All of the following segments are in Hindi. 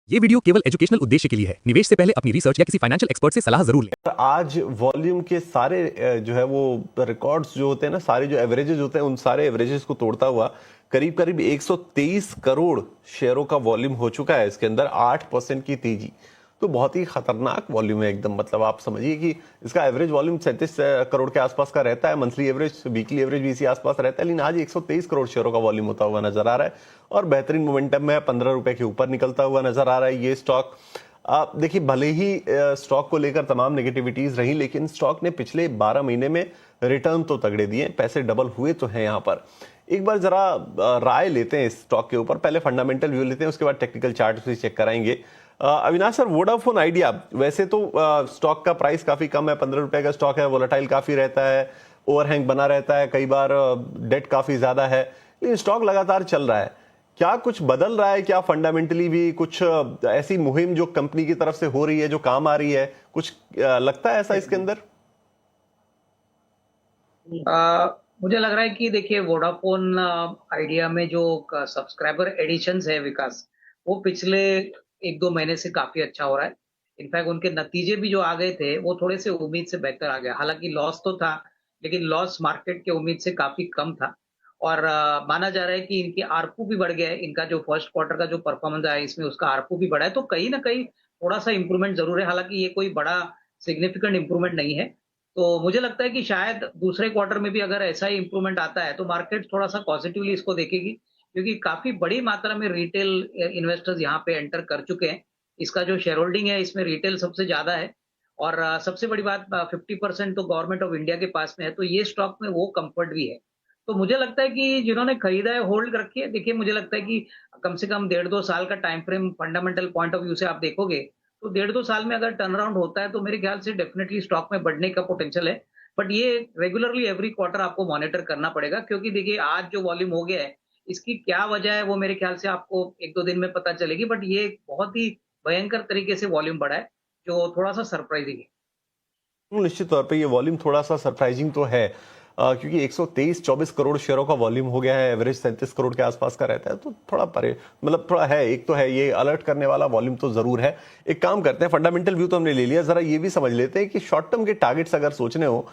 ये वीडियो केवल एजुकेशनल उद्देश्य के लिए है। निवेश से पहले अपनी रिसर्च या किसी फाइनेंशियल एक्सपर्ट से सलाह जरूर लें। आज वॉल्यूम के सारे जो है वो रिकॉर्ड्स जो होते हैं ना, सारे जो एवरेजेस होते हैं, उन सारे एवरेजेस को तोड़ता हुआ करीब करीब 123 करोड़ शेयरों का वॉल्यूम हो चुका है। इसके अंदर 8% की तेजी, तो बहुत ही खतरनाक वॉल्यूम है एकदम। मतलब आप समझिए कि इसका एवरेज वॉल्यूम 37 करोड़ के आसपास का रहता है, मंथली एवरेज, वीकली एवरेज भी इसी आसपास रहता है, लेकिन आज 123 करोड़ शेयरों का वॉल्यूम होता हुआ नजर आ रहा है और बेहतरीन मोमेंटम में 15 रुपए के ऊपर निकलता हुआ नजर आ रहा है ये स्टॉक। आप देखिए, भले ही स्टॉक को लेकर तमाम नेगेटिविटीज रही, लेकिन स्टॉक ने पिछले 12 महीने में रिटर्न तो तगड़े दिए, पैसे डबल हुए तो हैं। यहाँ पर एक बार जरा राय लेते हैं इस स्टॉक के ऊपर। पहले फंडामेंटल व्यू लेते हैं, उसके बाद टेक्निकल चार्ट भी चेक कराएंगे। अविनाश सर, वोडाफोन आइडिया, वैसे तो स्टॉक का प्राइस काफी कम है, 15 रुपए का स्टॉक है, वोलेटाइल काफी रहता है, ओवरहैंग बना रहता है, कई बार डेट काफी ज्यादा है, लेकिन स्टॉक लगातार चल रहा है। क्या कुछ बदल रहा है? क्या फंडामेंटली भी कुछ ऐसी मुहिम जो कंपनी की तरफ से हो रही है, जो काम आ रही है? कुछ लगता है ऐसा इसके अंदर? मुझे लग रहा है कि देखिए, वोडाफोन आइडिया में जो सब्सक्राइबर एडिशंस है विकास, वो पिछले 1-2 महीने से काफी अच्छा हो रहा है। इनफैक्ट उनके नतीजे भी जो आ गए थे वो थोड़े से उम्मीद से बेहतर आ गया। हालांकि लॉस तो था, लेकिन लॉस मार्केट के उम्मीद से काफी कम था। और माना जा रहा है कि इनकी आरपू भी बढ़ गया है। इनका जो फर्स्ट क्वार्टर का जो परफॉर्मेंस आया, इसमें उसका आरपू भी बढ़ा है, तो कहीं ना कहीं थोड़ा सा इंप्रूवमेंट जरूर है। हालांकि ये कोई बड़ा सिग्निफिकेंट इंप्रूवमेंट नहीं है। तो मुझे लगता है कि शायद दूसरे क्वार्टर में भी अगर ऐसा ही इंप्रूवमेंट आता है तो मार्केट थोड़ा सा पॉजिटिवली इसको देखेगी, क्योंकि काफी बड़ी मात्रा में रिटेल इन्वेस्टर्स यहाँ पे एंटर कर चुके हैं। इसका जो शेयर होल्डिंग है, इसमें रिटेल सबसे ज्यादा है। और सबसे बड़ी बात, 50% तो गवर्नमेंट ऑफ इंडिया के पास में है, तो ये स्टॉक में वो कंफर्ट भी है। तो मुझे लगता है कि जिन्होंने खरीदा है, होल्ड रखी है। देखिए, मुझे लगता है कि कम से कम 1.5-2 साल का time frame fundamental point of view से आप देखोगे, तो 1.5-2 साल में अगर टर्न अराउंड होता है तो मेरे ख्याल से डेफिनेटली स्टॉक में बढ़ने का पोटेंशियल है। बट ये रेगुलरली एवरी क्वार्टर आपको मॉनिटर करना पड़ेगा, क्योंकि देखिए आज जो वॉल्यूम हो गया है, इसकी क्या वजह है वो मेरे ख्याल से आपको 1-2 दिन में पता चलेगी। बट ये बहुत ही भयंकर तरीके से वॉल्यूम बढ़ा है, जो थोड़ा सा सरप्राइजिंग है। निश्चित तौर पे ये वॉल्यूम थोड़ा सा सरप्राइजिंग तो है, क्योंकि 123-24 करोड़ शेयरों का वॉल्यूम हो गया है, एवरेज 37 करोड़ के आसपास का रहता है, तो थोड़ा परे, मतलब थोड़ा है, एक तो है, ये अलर्ट करने वाला वॉल्यूम तो जरूर है। एक काम करते हैं, फंडामेंटल व्यू तो हमने ले लिया, जरा ये भी समझ लेते हैं कि शॉर्ट टर्म के टारगेट्स अगर सोचने हो,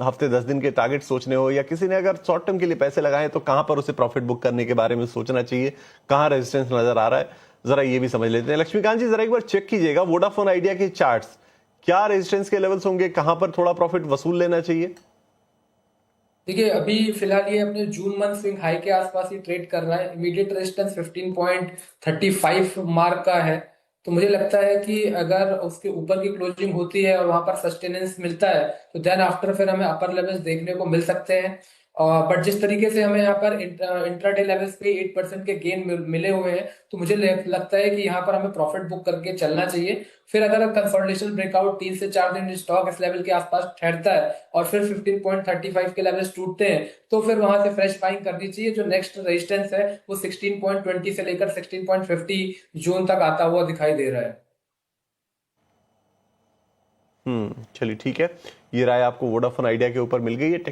हफ्ते 10 दिन के टारगेट सोचने हो, या किसी ने अगर शॉर्ट टर्म के लिए पैसे लगाए तो कहां पर उसे प्रॉफिट बुक करने के बारे में सोचना चाहिए, कहां रेजिस्टेंस नजर आ रहा है, जरा ये भी समझ लेते हैं। लक्ष्मीकांत जी, जरा एक बार चेक कीजिएगा वोडाफोन आइडिया के चार्ट्स, क्या रेजिस्टेंस के लेवल्स होंगे, कहां पर थोड़ा प्रॉफिट वसूल लेना चाहिए? देखिए, अभी फिलहाल ये अपने जून मंथ स्विंग हाई के आसपास ही ट्रेड कर रहा है। इमीडिएट रेजिस्टेंस 15.35 मार्क का है। तो मुझे लगता है कि अगर उसके ऊपर की क्लोजिंग होती है और वहां पर सस्टेनेंस मिलता है, तो देन आफ्टर फिर हमें अपर लेवल्स देखने को मिल सकते हैं। बट जिस तरीके से हमें यहाँ पर इंट्राडे लेवल्स पे 8% के गेन मिले हुए हैं, तो मुझे लगता है कि यहाँ पर हमें प्रॉफिट बुक करके चलना चाहिए। फिर अगर कंसोलिडेशन ब्रेकआउट 3 से 4 दिन स्टॉक इस लेवल के आसपास ठहरता है और फिर 15.35 के लेवल्स टूटते हैं, तो फिर वहां से फ्रेश बाइंग करनी चाहिए। जो नेक्स्ट रेजिस्टेंस है वो 16.20 से लेकर 16.50 जोन तक आता हुआ दिखाई दे रहा है। चलिए ठीक है, ये राय आपको वोडाफोन आइडिया के ऊपर मिल गई है।